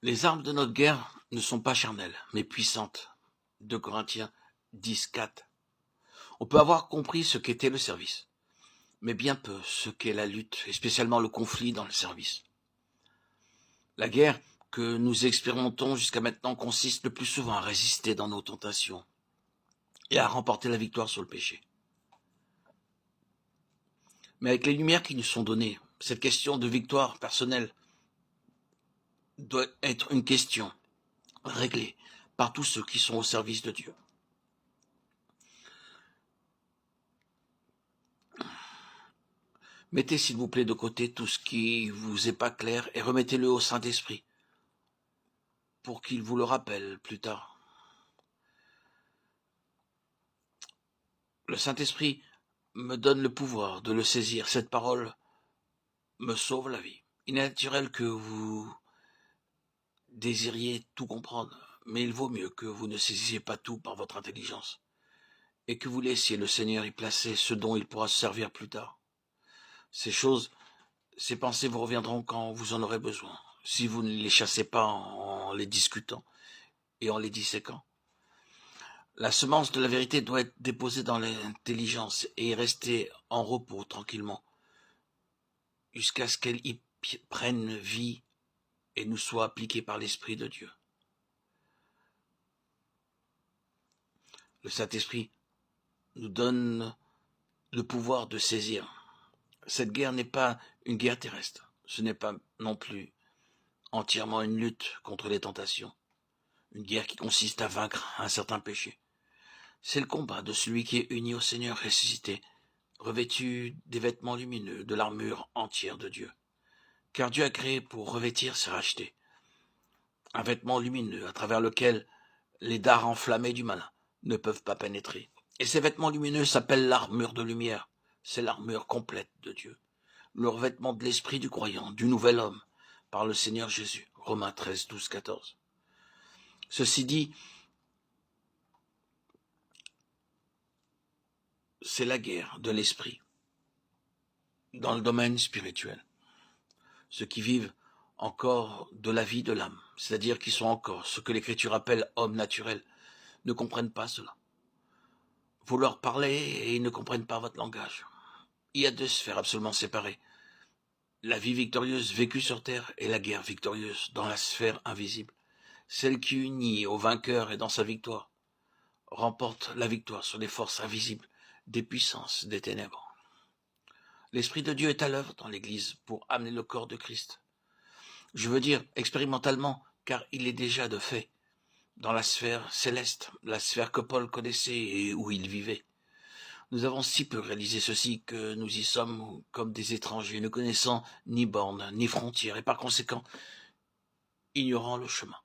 Les armes de notre guerre ne sont pas charnelles, mais puissantes. 2 Corinthiens 10, 4. On peut avoir compris ce qu'était le service, mais bien peu ce qu'est la lutte, et spécialement le conflit dans le service. La guerre que nous expérimentons jusqu'à maintenant consiste le plus souvent à résister dans nos tentations et à remporter la victoire sur le péché. Mais avec les lumières qui nous sont données, cette question de victoire personnelle doit être une question réglée par tous ceux qui sont au service de Dieu. Mettez s'il vous plaît de côté tout ce qui vous est pas clair et remettez-le au Saint-Esprit pour qu'il vous le rappelle plus tard. Le Saint-Esprit me donne le pouvoir de le saisir. Cette parole me sauve la vie. Il est naturel que vous désiriez tout comprendre, mais il vaut mieux que vous ne saisissiez pas tout par votre intelligence et que vous laissiez le Seigneur y placer ce dont il pourra se servir plus tard. Ces choses, ces pensées vous reviendront quand vous en aurez besoin, si vous ne les chassez pas en les discutant et en les disséquant. La semence de la vérité doit être déposée dans l'intelligence et y rester en repos tranquillement, jusqu'à ce qu'elle y prenne vie et nous soit appliquée par l'Esprit de Dieu. Le Saint-Esprit nous donne le pouvoir de saisir. Cette guerre n'est pas une guerre terrestre. Ce n'est pas non plus entièrement une lutte contre les tentations. Une guerre qui consiste à vaincre un certain péché. C'est le combat de celui qui est uni au Seigneur ressuscité, revêtu des vêtements lumineux, de l'armure entière de Dieu. Car Dieu a créé pour revêtir ses rachetés. Un vêtement lumineux à travers lequel les dards enflammés du malin ne peuvent pas pénétrer. Et ces vêtements lumineux s'appellent l'armure de lumière. C'est l'armure complète de Dieu. Le revêtement de l'esprit du croyant, du nouvel homme, par le Seigneur Jésus. Romains 13, 12, 14. Ceci dit, c'est la guerre de l'esprit dans le domaine spirituel. Ceux qui vivent encore de la vie de l'âme, c'est-à-dire qui sont encore ce que l'Écriture appelle hommes naturels, ne comprennent pas cela. Vous leur parlez et ils ne comprennent pas votre langage. Il y a 2 sphères absolument séparées. La vie victorieuse vécue sur terre et la guerre victorieuse dans la sphère invisible. Celle qui unit au vainqueur et dans sa victoire remporte la victoire sur les forces invisibles des puissances des ténèbres. L'Esprit de Dieu est à l'œuvre dans l'Église pour amener le corps de Christ. Je veux dire expérimentalement, car il est déjà de fait dans la sphère céleste, la sphère que Paul connaissait et où il vivait. Nous avons si peu réalisé ceci que nous y sommes comme des étrangers, ne connaissant ni bornes, ni frontières, et par conséquent, ignorant le chemin.